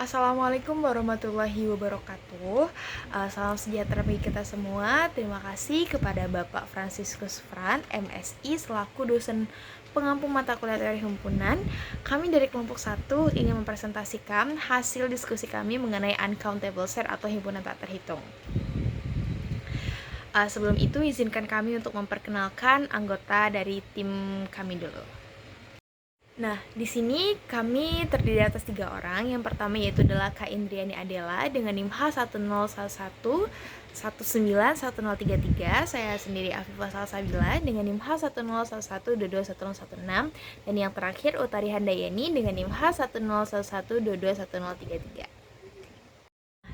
Assalamualaikum warahmatullahi wabarakatuh. Salam sejahtera bagi kita semua. Terima kasih kepada Bapak Franciscus Fran, MSI, selaku dosen pengampu mata kuliah teori himpunan. Kami dari kelompok 1 ingin mempresentasikan hasil diskusi kami mengenai uncountable set atau himpunan tak terhitung. Sebelum itu, izinkan kami untuk memperkenalkan anggota dari tim kami dulu. Nah, di sini kami terdiri atas 3 orang. Yang pertama yaitu adalah Kak Indriani Adela dengan NIM H1011 191033. Saya sendiri Afifah Salsabila dengan NIM H1011 221016. Dan yang terakhir Utari Handayani dengan NIM H1011 221033.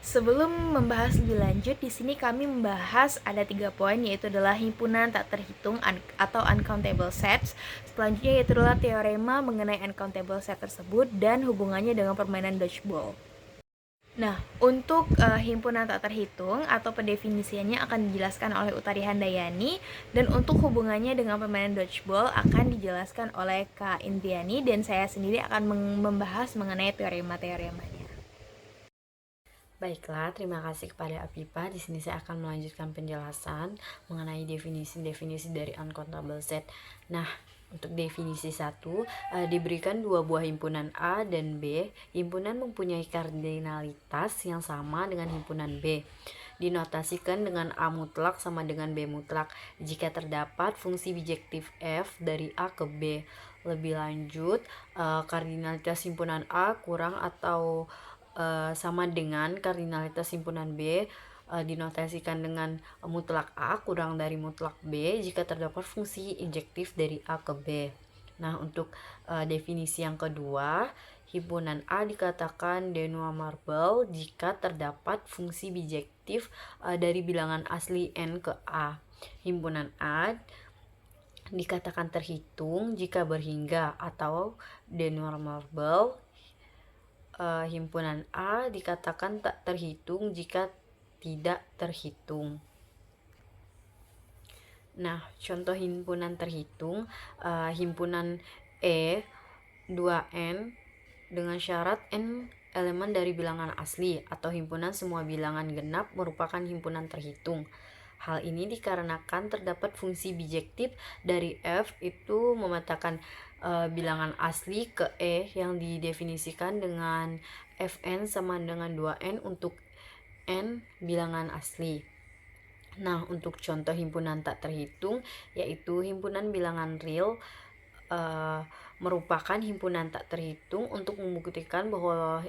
Sebelum membahas lebih lanjut, di sini kami membahas ada 3 poin, yaitu adalah himpunan tak terhitung atau uncountable sets. Selanjutnya yaitu adalah teorema mengenai uncountable set tersebut dan hubungannya dengan permainan dodgeball. Nah, untuk himpunan tak terhitung atau pendefinisiannya akan dijelaskan oleh Utari Handayani, dan untuk hubungannya dengan permainan dodgeball akan dijelaskan oleh Kak Indriani, dan saya sendiri akan membahas mengenai teorema-teoremanya. Baiklah, terima kasih kepada Apipa. Di sini saya akan melanjutkan penjelasan mengenai definisi-definisi dari uncountable set. Nah, untuk definisi 1, diberikan 2 buah himpunan A dan B. Himpunan mempunyai kardinalitas yang sama dengan himpunan B. Dinotasikan dengan A mutlak sama dengan B mutlak jika terdapat fungsi bijektif F dari A ke B. Lebih lanjut, kardinalitas himpunan A kurang atau sama dengan kardinalitas himpunan B dinotasikan dengan mutlak A kurang dari mutlak B jika terdapat fungsi injektif dari A ke B. Nah, untuk definisi yang kedua, himpunan A dikatakan denumerable jika terdapat fungsi bijektif dari bilangan asli N ke A. Himpunan A dikatakan terhitung jika berhingga, atau denumerable himpunan A dikatakan tak terhitung jika tidak terhitung. Nah, contoh himpunan terhitung, himpunan E 2N dengan syarat N elemen dari bilangan asli, atau himpunan semua bilangan genap merupakan himpunan terhitung. Hal ini dikarenakan terdapat fungsi bijektif dari F itu memetakan bilangan asli ke E yang didefinisikan dengan Fn sama dengan 2N untuk N bilangan asli. Nah, untuk contoh himpunan tak terhitung, yaitu himpunan bilangan real merupakan himpunan tak terhitung untuk membuktikan bahwa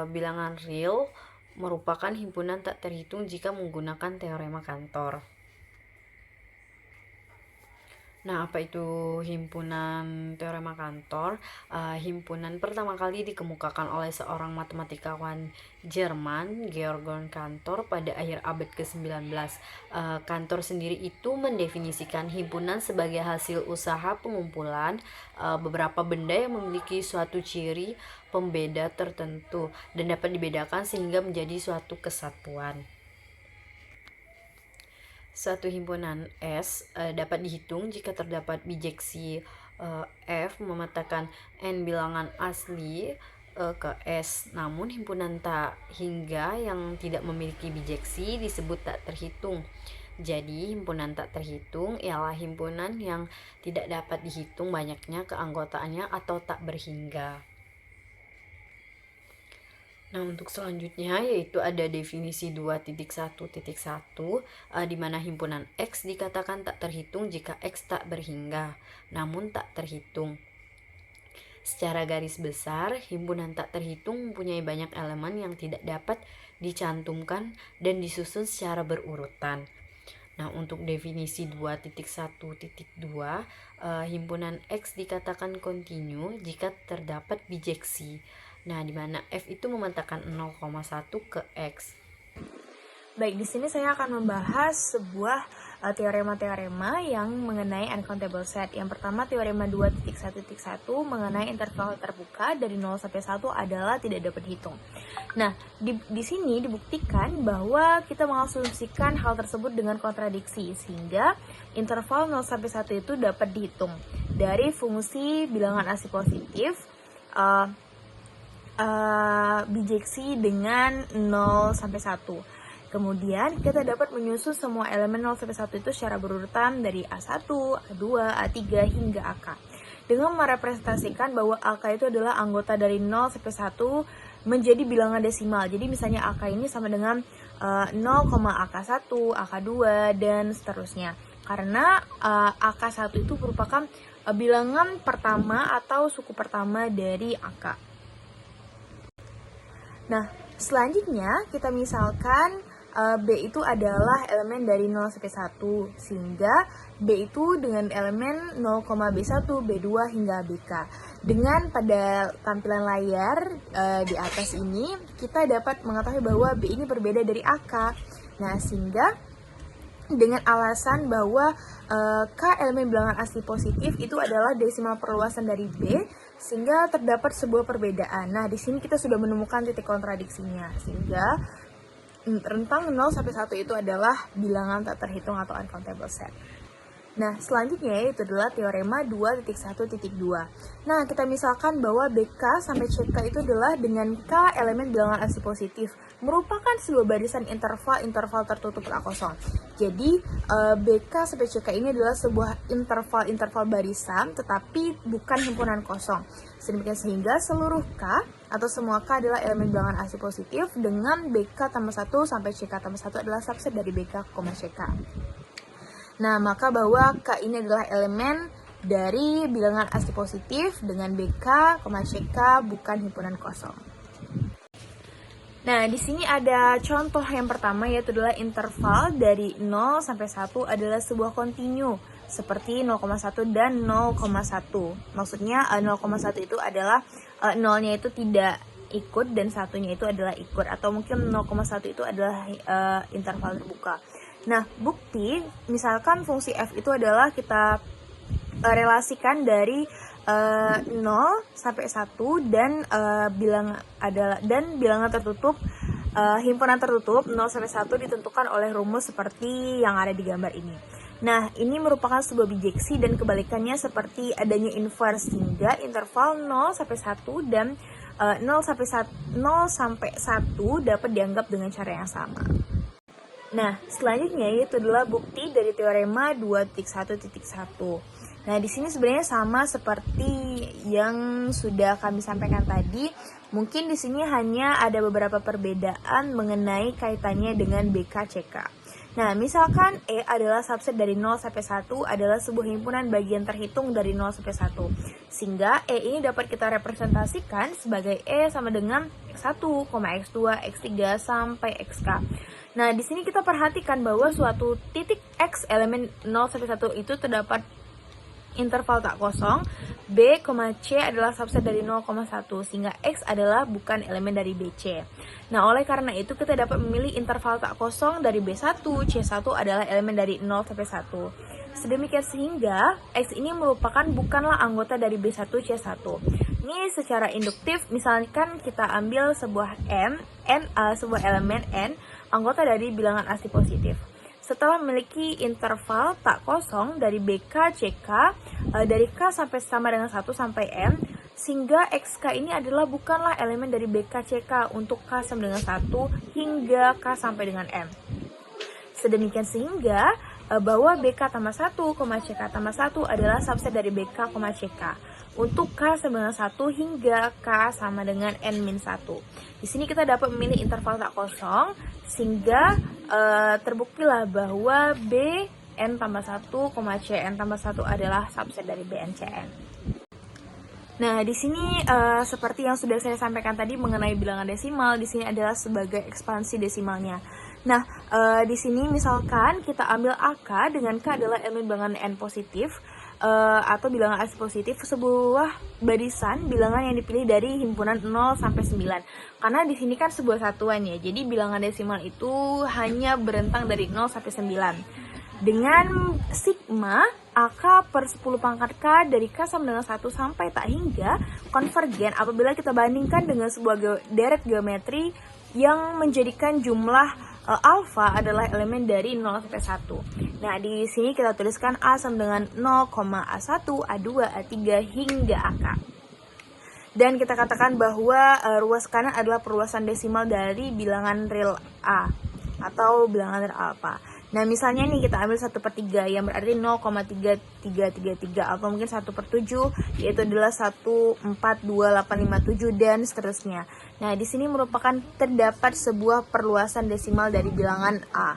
bilangan real merupakan himpunan tak terhitung jika menggunakan teorema Cantor. Nah, apa itu himpunan teorema Cantor? Himpunan pertama kali dikemukakan oleh seorang matematikawan Jerman, Georg Cantor, pada akhir abad ke-19. Cantor sendiri itu mendefinisikan himpunan sebagai hasil usaha pengumpulan beberapa benda yang memiliki suatu ciri pembeda tertentu dan dapat dibedakan sehingga menjadi suatu kesatuan. Suatu himpunan S dapat dihitung jika terdapat bijeksi F memetakan N bilangan asli ke S. Namun himpunan tak hingga yang tidak memiliki bijeksi disebut tak terhitung. Jadi himpunan tak terhitung ialah himpunan yang tidak dapat dihitung banyaknya keanggotaannya atau tak berhingga. Nah, untuk selanjutnya yaitu ada definisi 2.1.1 di mana himpunan X dikatakan tak terhitung jika X tak berhingga, namun tak terhitung. Secara garis besar, himpunan tak terhitung mempunyai banyak elemen yang tidak dapat dicantumkan dan disusun secara berurutan. Nah, untuk definisi 2.1.2, himpunan X dikatakan kontinu jika terdapat bijeksi. Nah, di mana F itu memetakan 0,1 ke X. Baik, di sini saya akan membahas sebuah teorema-teorema yang mengenai uncountable set. Yang pertama, teorema 2.1.1 mengenai interval terbuka dari 0 sampai 1 adalah tidak dapat dihitung. Nah, di sini dibuktikan bahwa kita mengasumsikan hal tersebut dengan kontradiksi, sehingga interval 0 sampai 1 itu dapat dihitung dari fungsi bilangan asli positif bijeksi dengan 0 sampai 1. Kemudian kita dapat menyusun semua elemen 0 sampai 1 itu secara berurutan dari A1, A2, A3 hingga AK. Dengan merepresentasikan bahwa AK itu adalah anggota dari 0 sampai 1 menjadi bilangan desimal. Jadi misalnya AK ini sama dengan 0, AK1, AK2 dan seterusnya. Karena AK1 itu merupakan bilangan pertama atau suku pertama dari AK. Nah, selanjutnya kita misalkan B itu adalah elemen dari 0 sampai 1, sehingga B itu dengan elemen 0,B1, B2 hingga BK. Dengan pada tampilan layar di atas ini, kita dapat mengetahui bahwa B ini berbeda dari AK. Nah, sehingga dengan alasan bahwa K elemen bilangan asli positif itu adalah desimal perluasan dari B, sehingga terdapat sebuah perbedaan. Nah, di sini kita sudah menemukan titik kontradiksinya, sehingga rentang 0 sampai 1 itu adalah bilangan tak terhitung atau uncountable set. Nah, selanjutnya itu adalah teorema 2.1.2. Nah, kita misalkan bahwa BK sampai CK itu adalah dengan K elemen bilangan asli positif, merupakan sebuah barisan interval tertutup tak kosong. Jadi, BK sampai CK ini adalah sebuah interval barisan, tetapi bukan himpunan kosong. Sedemikian sehingga seluruh K atau semua K adalah elemen bilangan asli positif dengan BK tambah 1 sampai CK tambah 1 adalah subset dari BK, CK. Nah, maka bahwa K ini adalah elemen dari bilangan asli positif dengan BK, CK bukan himpunan kosong. Nah, di sini ada contoh yang pertama yaitu adalah interval dari 0 sampai 1 adalah sebuah kontinu seperti 0,1 dan 0,1. Maksudnya 0,1 itu adalah 0-nya itu tidak ikut dan 1-nya itu adalah ikut, atau mungkin 0,1 itu adalah interval terbuka. Nah, bukti misalkan fungsi f itu adalah kita relasikan dari 0 sampai 1 dan bilangan tertutup, himpunan tertutup 0 sampai 1 ditentukan oleh rumus seperti yang ada di gambar ini. Nah, ini merupakan sebuah bijeksi dan kebalikannya seperti adanya inverse, sehingga interval 0 sampai 1 dan 0 sampai 1 dapat dianggap dengan cara yang sama. Nah, selanjutnya yaitu adalah bukti dari teorema 2.1.1. Nah, di sini sebenarnya sama seperti yang sudah kami sampaikan tadi. Mungkin di sini hanya ada beberapa perbedaan mengenai kaitannya dengan BK-CK. Nah, misalkan E adalah subset dari 0 sampai 1 adalah sebuah himpunan bagian terhitung dari 0 sampai 1. Sehingga E ini dapat kita representasikan sebagai E sama dengan X1, X2, X3 sampai XK. Nah, di sini kita perhatikan bahwa suatu titik X elemen 0 sampai 1 itu terdapat interval tak kosong, B, C adalah subset dari 0,1, sehingga X adalah bukan elemen dari BC. Nah, oleh karena itu kita dapat memilih interval tak kosong dari B1, C1 adalah elemen dari 0 sampai 1. Sedemikian sehingga X ini merupakan bukanlah anggota dari B1, C1. Ini secara induktif, misalkan kita ambil sebuah sebuah elemen N, anggota dari bilangan asli positif. Setelah memiliki interval tak kosong dari BK, CK, dari K sampai sama dengan 1 sampai M, sehingga XK ini adalah bukanlah elemen dari BK, CK untuk K sama dengan 1 hingga K sampai dengan M. Sedemikian sehingga bahwa BK tambah 1, CK tambah 1 adalah subset dari BK, CK untuk K sama dengan 1 hingga K sama dengan N-1. Di sini kita dapat memilih interval tak kosong, sehingga terbuktilah bahwa B N tambah 1, C N tambah 1 adalah subset dari BNCN. Nah, di sini seperti yang sudah saya sampaikan tadi mengenai bilangan desimal, di sini adalah sebagai ekspansi desimalnya. Nah, di sini misalkan kita ambil AK dengan K adalah elemen bilangan N positif, atau bilangan asli positif, sebuah barisan bilangan yang dipilih dari himpunan 0 sampai 9. Karena di sini kan sebuah satuan ya. Jadi bilangan desimal itu hanya berentang dari 0 sampai 9. Dengan sigma AK per 10 pangkat K dari K sama dengan 1 sampai tak hingga konvergen apabila kita bandingkan dengan sebuah deret geometri yang menjadikan jumlah alfa adalah elemen dari 0 sampai 1. Nah, di sini kita tuliskan A sama dengan 0, A1, A2, A3 hingga AK. Dan kita katakan bahwa ruas kanan adalah perluasan desimal dari bilangan real A atau bilangan real alfa. Nah, misalnya nih kita ambil 1/3 yang berarti 0,3333 atau mungkin 1/7 yaitu adalah 1,42857 dan seterusnya. Nah, di sini merupakan terdapat sebuah perluasan desimal dari bilangan A.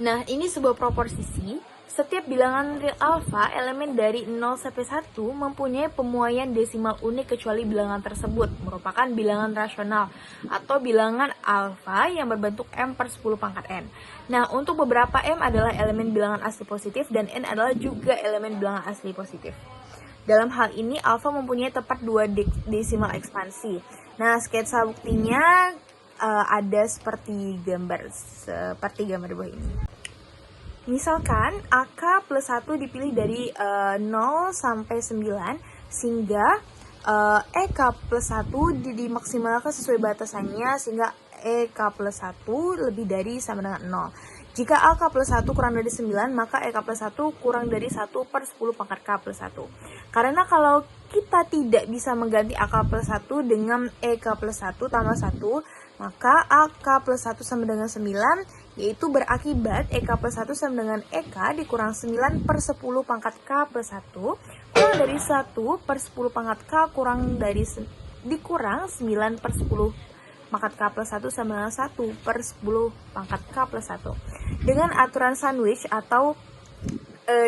Nah, ini sebuah proporsi. Setiap bilangan real alfa, elemen dari 0 sampai 1 mempunyai pemuaian desimal unik kecuali bilangan tersebut merupakan bilangan rasional atau bilangan alfa yang berbentuk m per 10 pangkat n. Nah, untuk beberapa m adalah elemen bilangan asli positif dan n adalah juga elemen bilangan asli positif. Dalam hal ini, alfa mempunyai tepat 2 desimal ekspansi. Nah, sketsa buktinya ada seperti gambar di bawah ini. Misalkan AK plus 1 dipilih dari 0 sampai 9 sehingga EK plus 1 dimaksimalkan sesuai batasannya sehingga EK plus 1 lebih dari sama dengan 0. Jika AK plus 1 kurang dari 9 maka EK plus 1 kurang dari 1 per 10 pangkat K plus 1. Karena kalau kita tidak bisa mengganti AK plus 1 dengan EK plus 1 tambah 1, maka AK plus 1 sama dengan 9, yaitu berakibat EK plus 1 sama dengan EK dikurang 9 per 10 pangkat K plus 1, kurang dari 1 per 10 pangkat K dikurang 9 per 10 pangkat K plus 1 sama dengan 1 per 10 pangkat K plus 1. Dengan aturan sandwich atau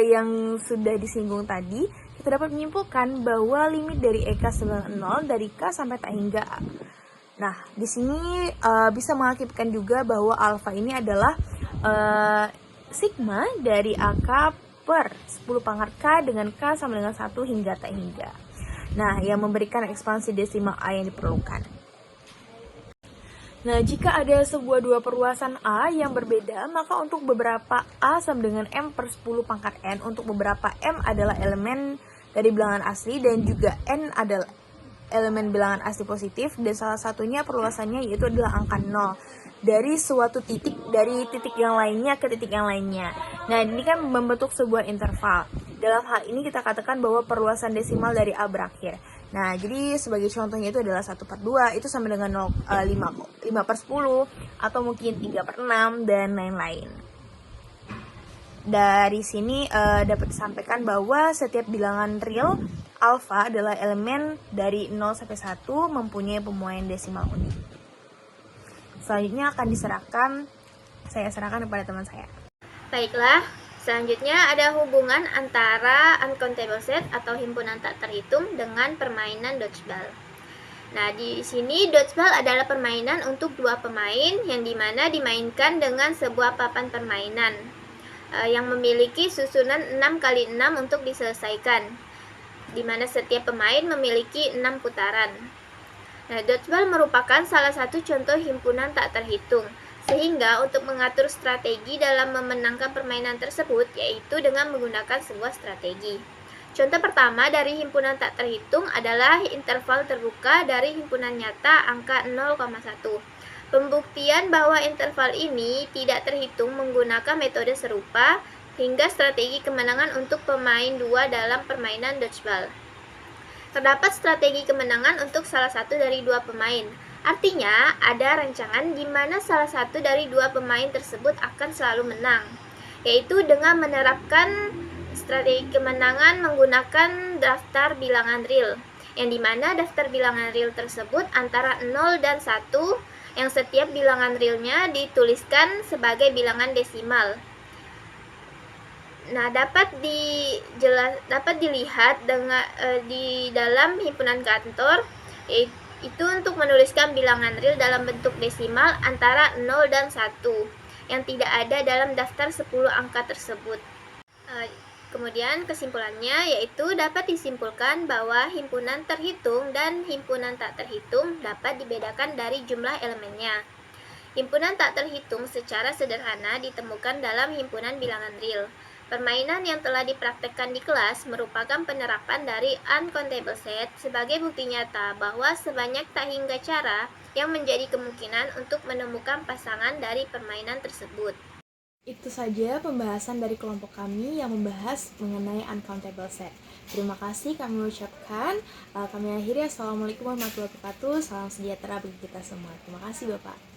yang sudah disinggung tadi, kita dapat menyimpulkan bahwa limit dari EK sama dengan 0 dari K sampai tak hingga A. Nah, di sini bisa mengakibatkan juga bahwa alfa ini adalah sigma dari AK per 10 pangkat K dengan K sama dengan 1 hingga tak hingga. Nah, yang memberikan ekspansi desimal A yang diperlukan. Nah, jika ada sebuah dua perluasan A yang berbeda, maka untuk beberapa A sama dengan M per 10 pangkat N, untuk beberapa M adalah elemen dari bilangan asli dan juga N adalah elemen bilangan asli positif dan salah satunya perluasannya yaitu adalah angka 0 dari suatu titik dari titik yang lainnya ke titik yang lainnya. Nah, ini kan membentuk sebuah interval. Dalam hal ini kita katakan bahwa perluasan desimal dari A berakhir. Nah, jadi sebagai contohnya itu adalah 1/2 itu sama dengan 5 per 10 atau mungkin 3 per 6 dan lain-lain. Dari sini dapat disampaikan bahwa setiap bilangan real alfa adalah elemen dari 0 sampai 1 mempunyai pemuaian desimal unik. Selanjutnya akan saya serahkan kepada teman saya. Baiklah, selanjutnya ada hubungan antara uncountable set atau himpunan tak terhitung dengan permainan dodgeball. Nah, di sini dodgeball adalah permainan untuk dua pemain yang dimana dimainkan dengan sebuah papan permainan yang memiliki susunan 6x6 untuk diselesaikan, di mana setiap pemain memiliki 6 putaran. Nah, dodgeball merupakan salah satu contoh himpunan tak terhitung, sehingga untuk mengatur strategi dalam memenangkan permainan tersebut yaitu dengan menggunakan sebuah strategi. Contoh pertama dari himpunan tak terhitung adalah interval terbuka dari himpunan nyata angka 0,1. Pembuktian bahwa interval ini tidak terhitung menggunakan metode serupa hingga strategi kemenangan untuk pemain 2 dalam permainan dodgeball. Terdapat strategi kemenangan untuk salah satu dari dua pemain. Artinya, ada rancangan di mana salah satu dari dua pemain tersebut akan selalu menang, yaitu dengan menerapkan strategi kemenangan menggunakan daftar bilangan real, yang dimana daftar bilangan real tersebut antara 0 dan 1, yang setiap bilangan realnya dituliskan sebagai bilangan desimal. Nah, dapat dilihat dengan di dalam himpunan kantor, itu untuk menuliskan bilangan real dalam bentuk desimal antara 0 dan 1 yang tidak ada dalam daftar 10 angka tersebut. Kemudian kesimpulannya yaitu dapat disimpulkan bahwa himpunan terhitung dan himpunan tak terhitung dapat dibedakan dari jumlah elemennya. Himpunan tak terhitung secara sederhana ditemukan dalam himpunan bilangan real. Permainan yang telah dipraktekkan di kelas merupakan penerapan dari uncountable set sebagai bukti nyata bahwa sebanyak tak hingga cara yang menjadi kemungkinan untuk menemukan pasangan dari permainan tersebut. Itu saja pembahasan dari kelompok kami yang membahas mengenai uncountable set. Terima kasih kami ucapkan. Kami akhiri. Assalamualaikum warahmatullahi wabarakatuh. Salam sejahtera bagi kita semua. Terima kasih Bapak.